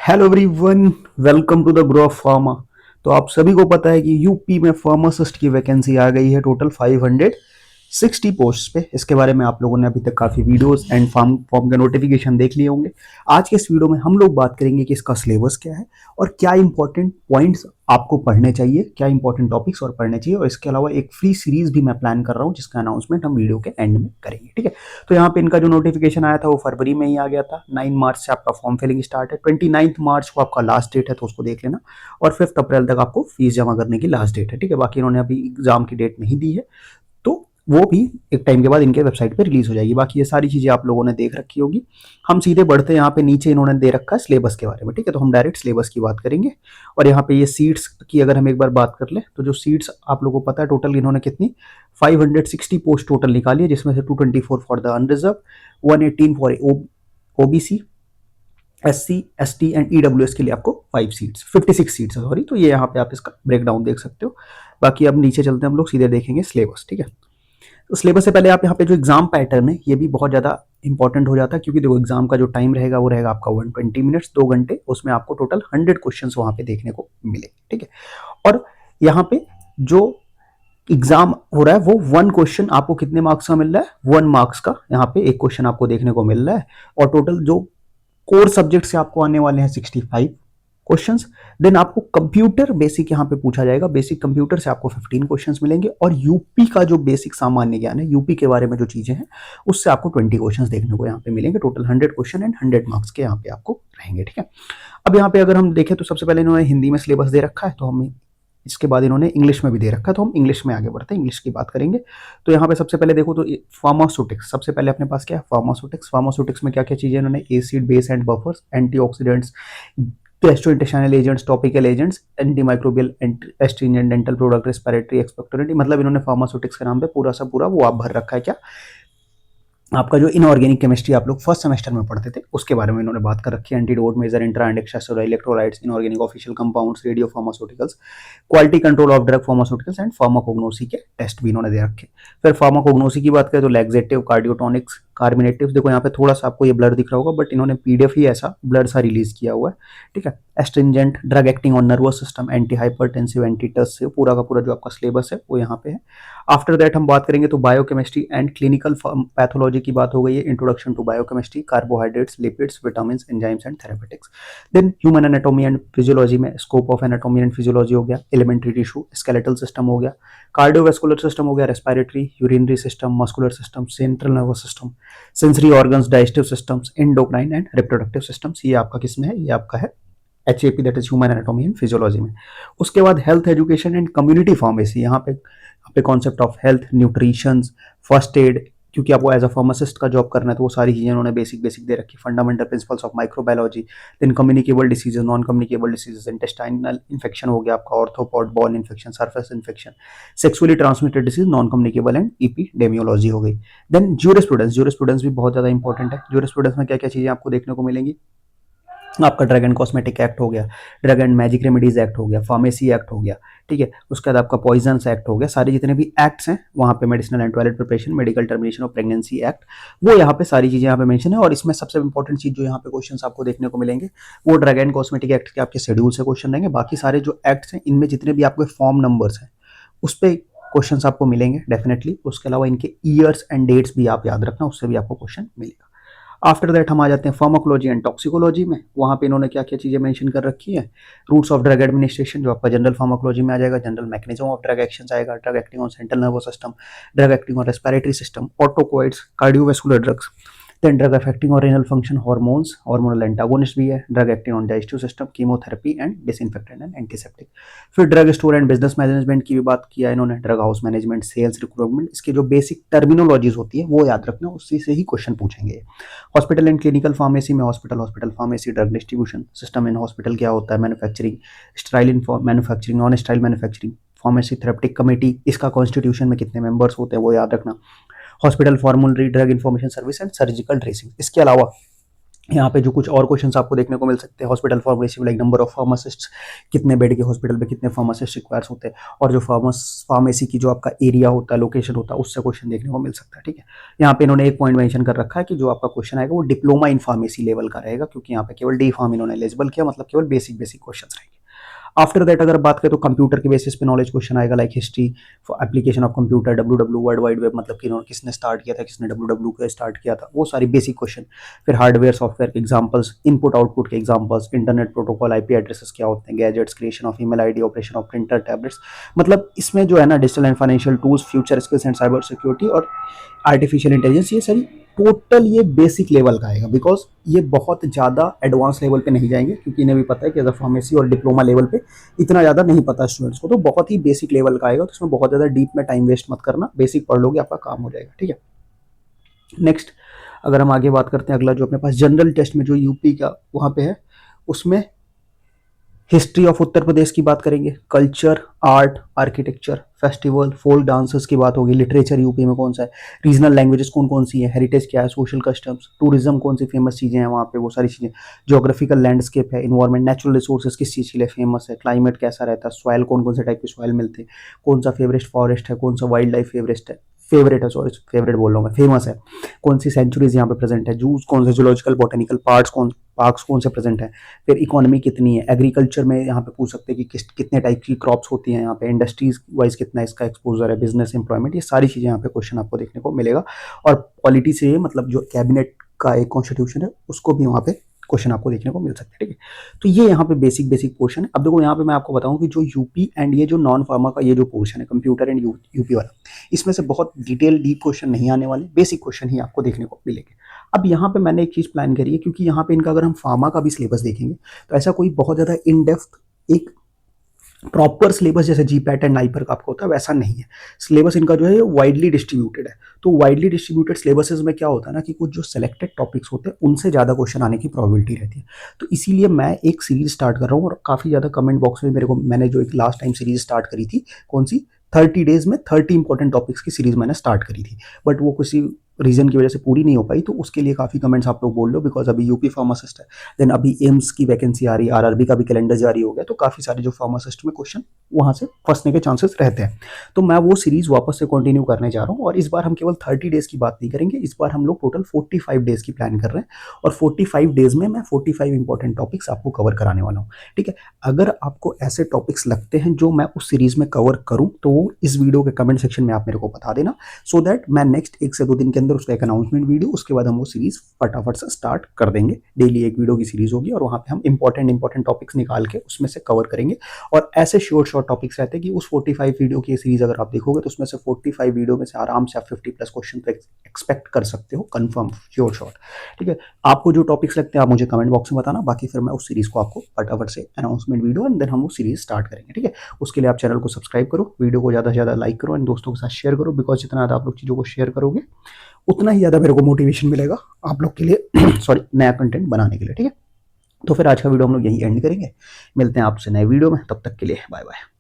Hello everyone, welcome to the grow of pharma. तो आप सभी को पता है कि यूपी में फार्मासिस्ट की वैकेंसी आ गई है टोटल 560 पोस्ट पे। इसके बारे में आप लोगों ने अभी तक काफ़ी वीडियोस एंड फॉर्म फॉर्म के नोटिफिकेशन देख लिए होंगे। आज के इस वीडियो में हम लोग बात करेंगे कि इसका सिलेबस क्या है और क्या इंपॉर्टेंट पॉइंट्स आपको पढ़ने चाहिए, क्या इंपॉर्टेंट टॉपिक्स और पढ़ने चाहिए। और इसके अलावा एक फ्री सीरीज भी मैं प्लान कर रहा हूँ जिसका अनाउंसमेंट हम वीडियो के एंड में करेंगे, ठीक है। तो यहाँ पे इनका जो नोटिफिकेशन आया था वो फरवरी में ही आ गया था। 9 मार्च से आपका फॉर्म फिलिंग स्टार्ट है। 29 मार्च को आपका लास्ट डेट है, तो उसको देख लेना। और 5 अप्रैल तक आपको फीस जमा करने की लास्ट डेट है, ठीक है। बाकी इन्होंने अभी एग्जाम की डेट नहीं दी है, तो वो भी एक टाइम के बाद इनके वेबसाइट पे रिलीज हो जाएगी। बाकी ये सारी चीजें आप लोगों ने देख रखी होगी। हम सीधे बढ़ते हैं, यहाँ पे नीचे इन्होंने दे रखा है सिलेबस के बारे में, ठीक है। तो हम डायरेक्ट सिलेबस की बात करेंगे। और यहाँ पे ये सीट्स की अगर हम एक बार बात कर ले, तो जो सीट्स आप लोगों को पता है टोटल इन्होंने कितनी 560 पोस्ट टोटल निकाली है, जिसमें से 224 for the unreserve, 118 for OBC, SC, ST and EWS के लिए आपको 56 सीट्स है, सॉरी। तो ये यहाँ पे आप इसका ब्रेकडाउन देख सकते हो। बाकी अब नीचे चलते हैं, हम लोग सीधे देखेंगे सिलेबस, ठीक है। तो सिलेबस से पहले आप यहाँ पे जो एग्जाम पैटर्न है ये भी बहुत ज़्यादा इंपॉर्टेंट हो जाता है, क्योंकि देखो एग्जाम का जो टाइम रहेगा वो रहेगा आपका 120 मिनट्स, 2 घंटे। उसमें आपको टोटल 100 क्वेश्चन वहाँ पे देखने को मिले, ठीक है। और यहाँ पे जो एग्जाम हो रहा है वो 1 क्वेश्चन आपको कितने मार्क्स का मिल रहा है, 1 मार्क्स का यहाँ पे एक क्वेश्चन आपको देखने को मिल रहा है। और टोटल जो कोर सब्जेक्ट से आपको आने वाले हैं 65 क्वेश्चंस। देन आपको कंप्यूटर बेसिक यहाँ पे पूछा जाएगा, बेसिक कंप्यूटर से आपको 15 क्वेश्चंस मिलेंगे। और यूपी का जो बेसिक सामान्य ज्ञान है, यूपी के बारे में जो चीजें हैं, उससे आपको 20 क्वेश्चंस देखने को यहाँ पे मिलेंगे। टोटल 100 क्वेश्चन एंड 100 मार्क्स के यहाँ पे आपको रहेंगे, ठीक है। अब यहाँ पे अगर हम देखें तो सबसे पहले इन्होंने हिंदी में सिलेबस दे रखा है, तो हम इसके बाद इन्होंने इंग्लिश में भी दे रखा है, तो हम इंग्लिश में आगे बढ़ते हैं, इंग्लिश की बात करेंगे। तो यहाँ पे सबसे पहले देखो तो फार्मास्यूटिक्स सबसे पहले अपने पास क्या है, फार्मास्यूटिक्स। फार्मास्यूटिक्स में क्या क्या चीजें इन्होंने, acid base and buffers, antioxidants, gastrointestinal agents, topical agents, anti microbial, astringent, dental product, respiratory, expectorant, मतलब इन्होंने फार्मास्यूटिक्स के नाम पे पूरा सा पूरा वो आप भर रखा है क्या, आपका जो इनऑर्गेनिक केमिस्ट्री आप लोग फर्स्ट सेमेस्टर में पढ़ते थे उसके बारे में इन्होंने बात कर रखी है। Antidote, major, intra and extra electrolytes, inorganic official compounds, radio pharmaceuticals, quality control of drug pharmaceuticals and pharmacognosy के टेस्ट भी इन्होंने दे रखे। फिर फार्माकोग्नोसी की बात करें तो लैक्सेटिव, कार्डियोटॉनिक्स, कार्बिनेटिव। देखो यहाँ पे थोड़ा सा आपको ये ब्लर दिख रहा होगा, बट इन्होंने पीडीएफ ही ऐसा ब्लर सा रिलीज किया हुआ है, ठीक है। Astringent, drug acting on nervous system, anti hypertensive, anti टस से पूरा का पूरा जो आपका सिलेबस है वो यहाँ पे है। आफ्टर दैट हम बात करेंगे तो बायोकेमिस्ट्री एंड क्लिनिकल पैथोलॉजी की बात हो गई है। Introduction to biochemistry, carbohydrates, lipids, vitamin, enzymes and therapeutics. Then human anatomy and physiology में scope of anatomy and physiology हो गया, एलिमेंट्री टिश्यू, स्केलेटल सिस्टम हो गया, कार्डियोवैस्कुलर सिस्टम हो गया, respiratory, urinary system, muscular system, central nervous system, sensory organs, digestive systems, endocrine and reproductive systems. ये आपका किस में है, ये आपका है HAP, that is human anatomy and physiology में। उसके बाद health education and community pharmacy, यहाँ पे concept of health, nutrition, first aid, क्योंकि आपको एज अ फार्मासिस्ट का जॉब करना है तो वो सारी चीजें उन्होंने बेसिक बेसिक दे रखी। Fundamental principles of microbiology, then communicable diseases, non communicable diseases, intestinal infection हो गया आपका, arthropod, borne infection, surface infection, sexually transmitted disease, non communicable and epidemiology हो गई। देन ज्यूरिस्प्रूडेंस, ज्यूरिस्प्रूडेंस भी बहुत ज्यादा इंपॉर्टेंट है। ज्यूरिस्प्रूडेंस में क्या क्या चीजें आपको देखने को मिलेंगी, आपका ड्रग एंड कॉस्मेटिक एक्ट हो गया, drug and magic remedies act हो गया, फार्मेसी एक्ट हो गया, ठीक है। उसके बाद आपका पॉइजन्स एक्ट हो गया। सारे जितने भी एक्ट्स हैं वहाँ पे, medicinal and toilet preparation, medical termination of pregnancy act, वो यहाँ पे सारी चीजें यहाँ पे मेंशन है। और इसमें सबसे इंपॉर्टेंट चीज जो यहाँ पे क्वेश्चंस आपको देखने को मिलेंगे वो ड्रग एंड कॉस्मेटिक एक्ट के आपके शेड्यूल से क्वेश्चन रहेंगे। बाकी सारे जो एक्ट्स हैं इनमें जितने भी आपके फॉर्म नंबर्स हैं उस पर क्वेश्चंस आपको मिलेंगे डेफिनेटली। उसके अलावा इनके ईयर्स एंड डेट्स भी आप याद रखना, उससे भी आपको क्वेश्चन मिलेगा। आफ्टर दैट हम आ जाते हैं फार्माकोलॉजी एंड टॉक्सिकोलॉजी में। वहाँ पे इन्होंने क्या क्या चीजें मेंशन कर रखी है, रूट्स ऑफ ड्रग एडमिनिस्ट्रेशन जो आपका जनरल फार्माकोलॉजी में आ जाएगा, general mechanism of drug action आएगा, drug acting on central nervous system, drug acting on respiratory system, autocoids, cardiovascular drugs, then drug affecting और renal function, hormones, hormonal antagonist भी है, drug acting on digestive system, chemotherapy and disinfectant and antiseptic. फिर drug store and business management की भी बात किया इन्होंने, drug house management, sales, recruitment, इसके जो बेसिक टर्मिनोलॉजीज होती है वो याद रखना, उसी से ही क्वेश्चन पूछेंगे। हॉस्पिटल एंड क्लिनिकल फार्मेसी में hospital pharmacy, drug distribution system in hospital क्या होता है, manufacturing, sterile in manufacturing, non sterile manufacturing, pharmacy therapeutic committee, इसका कॉन्स्टिट्यूशन में कितने मेंबर्स होते हैं वो याद रखना। Hospital formulary, drug information service and surgical dressing. इसके अलावा यहाँ पे जो कुछ और क्वेश्चंस आपको देखने को मिल सकते हैं, hospital pharmacy like number of pharmacist, कितने बेड के हॉस्पिटल में कितने फार्मासिस्ट रिक्वायर्स होते हैं, और जो फार्मेसी की जो आपका एरिया होता है, लोकेशन होता है, उससे क्वेश्चन देखने को मिल सकता है। ठीक है, यहाँ पे इन्होंने एक पॉइंट मेंशन कर रखा है कि जो आपका क्वेश्चन आएगा वो डिप्लोमा इन फार्मेसी लेवल का रहेगा, क्योंकि यहाँ पे केवल डी फार्म इन्होंने एलिजिबल किया, मतलब केवल बेसिक बेसिक क्वेश्चन रहेंगे। आफ्टर दैट अगर बात करें तो कंप्यूटर के बेसिस पे नॉलेज क्वेश्चन आएगा, like history application of computer, W W world wide web, मतलब कि किसने स्टार्ट किया था, किसने डब्ल्यू डब्ल्यू को स्टार्ट किया था, वो सारी बेसिक क्वेश्चन। फिर हार्डवेयर सॉफ्टवेयर के एग्जांपल्स, इनपुट आउटपुट के examples, internet protocol, IP addresses क्या होते हैं, gadgets, creation of email ID, operation of printer, tablets, मतलब इसमें जो है ना digital and financial tools, future skills and cyber security और आर्टिफिशियल इंटेलिजेंस, ये सारी टोटल ये बेसिक लेवल का आएगा, बिकॉज ये बहुत ज़्यादा एडवांस लेवल पे नहीं जाएंगे, क्योंकि इन्हें भी पता है कि एज अ फार्मेसी और डिप्लोमा लेवल पे इतना ज़्यादा नहीं पता स्टूडेंट्स को, तो बहुत ही बेसिक लेवल का आएगा, तो इसमें बहुत ज़्यादा डीप में टाइम वेस्ट मत करना, बेसिक पढ़ लोगे आपका काम हो जाएगा। ठीक है, नेक्स्ट अगर हम आगे बात करते हैं, अगला जो अपने पास जनरल टेस्ट में जो यूपी का वहाँ पे है, उसमें हिस्ट्री ऑफ उत्तर प्रदेश की बात करेंगे, culture, art, architecture, festival, folk dances की बात होगी, लिटरेचर यूपी में कौन सा है, रीजनल लैंग्वेजेस कौन कौन सी है, हेरिटेज क्या है, सोशल कस्टम्स, टूरिज्म कौन सी फेमस चीज़ें हैं वहाँ पे, वो सारी चीज़ें, ज्योग्राफिकल लैंडस्केप है, इन्वायरमेंट, नेचुरल रिसोर्सेज किस चीज़ के लिए फेमस है, क्लाइमेट कैसा रहता है, सॉइल कौन कौन से टाइप के सॉइल मिलते हैं, कौन सा फेवरेट फॉरेस्ट है, कौन सा वाइल्ड लाइफ फेवरेट है, सॉरी फेवरेट बोल रहा हूँ मैं, फेमस है, कौन सी सेंचुरीज यहाँ पे प्रेजेंट है, जूस कौन से, जूलॉजिकल बॉटेनिकल पार्क्स कौन से प्रेजेंट है, फिर इकोनॉमी कितनी है, एग्रीकल्चर में यहाँ पे पूछ सकते हैं कि कितने टाइप की क्रॉप्स होती हैं यहाँ पे, इंडस्ट्रीज वाइज कितना इसका एक्सपोजर है, बिजनेस एम्प्लॉयमेंट, ये सारी चीज़ें यहाँ पे क्वेश्चन आपको देखने को मिलेगा। और पॉलिटी से मतलब जो कैबिनेट का एक कॉन्स्टिट्यूशन है उसको भी वहाँ पे क्वेश्चन आपको देखने को मिल सकते हैं। ठीक है, तो ये यहाँ पे बेसिक बेसिक पोर्शन है। अब देखो यहाँ पे मैं आपको बताऊं कि जो यूपी एंड ये जो नॉन फार्मा का ये जो पोर्शन है कंप्यूटर एंड यूपी वाला, इसमें से बहुत डिटेल डीप क्वेश्चन नहीं आने वाले, बेसिक क्वेश्चन ही आपको देखने को मिलेंगे। अब यहाँ पे मैंने एक चीज़ प्लान करी है, क्योंकि यहाँ पे इनका अगर हम फार्मा का भी सिलेबस देखेंगे तो ऐसा कोई बहुत ज़्यादा इन डेप्थ एक प्रॉपर सिलेबस जैसे जीपैट एंड नाइपर का आपको होता है वैसा नहीं है। सिलेबस इनका जो है वाइडली डिस्ट्रीब्यूटेड है। तो वाइडली डिस्ट्रीब्यूटेड सिलेबसेस में क्या होता है ना कि कुछ जो सेलेक्टेड टॉपिक्स होते हैं उनसे ज़्यादा क्वेश्चन आने की प्रोबेबिलिटी रहती है। तो इसीलिए मैं एक सीरीज स्टार्ट कर रहा हूँ, और काफ़ी ज़्यादा कमेंट बॉक्स में मेरे को, मैंने जो एक लास्ट टाइम सीरीज स्टार्ट करी थी, कौन सी, 30 डेज में 30 इंपॉर्टेंट टॉपिक्स की सीरीज मैंने स्टार्ट करी थी, बट वो किसी रीजन की वजह से पूरी नहीं हो पाई, तो उसके लिए काफ़ी कमेंट्स आप लोग बोल लो, बिकॉज अभी यूपी फार्मासिस्ट है, देन अभी एम्स की वैकेंसी आ रही है, आरआरबी का भी कैलेंडर जारी हो गया, तो काफ़ी सारे जो फार्मासिस्ट में क्वेश्चन वहाँ से फंसने के चांसेस रहते हैं। तो मैं वो सीरीज वापस से कंटिन्यू करने जा रहा हूँ, और इस बार हम केवल 30 डेज की बात नहीं करेंगे, इस बार हम लोग टोटल 45 डेज की प्लान कर रहे हैं, और 45 डेज में मैं 45 इंपॉर्टेंट टॉपिक्स आपको कवर कराने वाला हूँ। ठीक है, अगर आपको ऐसे टॉपिक्स लगते हैं जो मैं उस सीरीज में कवर करूँ, तो इस वीडियो के कमेंट सेक्शन में आप मेरे को बता देना, सो दैट मैं नेक्स्ट 1 से 2 दिन के अंदर उसका एक अनाउंसमेंट वीडियो, उसके बाद हम वो सीरीज फटाफट से स्टार्ट कर देंगे। डेली एक वीडियो की सीरीज होगी, और वहाँ पे हम इंपॉर्टेंट टॉपिक्स निकाल के उसमें से कवर करेंगे, और ऐसे शॉर्ट टॉपिक्स रहते हैं कि उस 45 वीडियो की सीरीज अगर आप देखोगे तो उसमें से 45 वीडियो में से आराम से आप 50+ क्वेश्चन तो एक्सपेक्ट कर सकते हो, कंफर्म, श्योर शॉट। ठीक है, आपको जो टॉपिक्स लगते हैं आप मुझे कमेंट बॉक्स में बताना, बाकी फिर मैं उस सीरीज को आपको फटाफट से अनाउंसमेंट वीडियो एंड देन हम वो सीरीज स्टार्ट करेंगे। ठीक है, उसके लिए आप चैनल को सब्सक्राइब करो, वीडियो को ज़्यादा से ज़्यादा लाइक करो एंड दोस्तों के साथ शेयर करो, बिकॉज जितना ज़्यादा आप लोग चीज़ों को शेयर करोगे उतना ही ज़्यादा मेरे को मोटिवेशन मिलेगा आप लोग के लिए सॉरी, नया कंटेंट बनाने के लिए। ठीक है, तो फिर आज का वीडियो हम लोग यहीं एंड करेंगे, मिलते हैं आपसे नए वीडियो में, तब तक के लिए बाय बाय।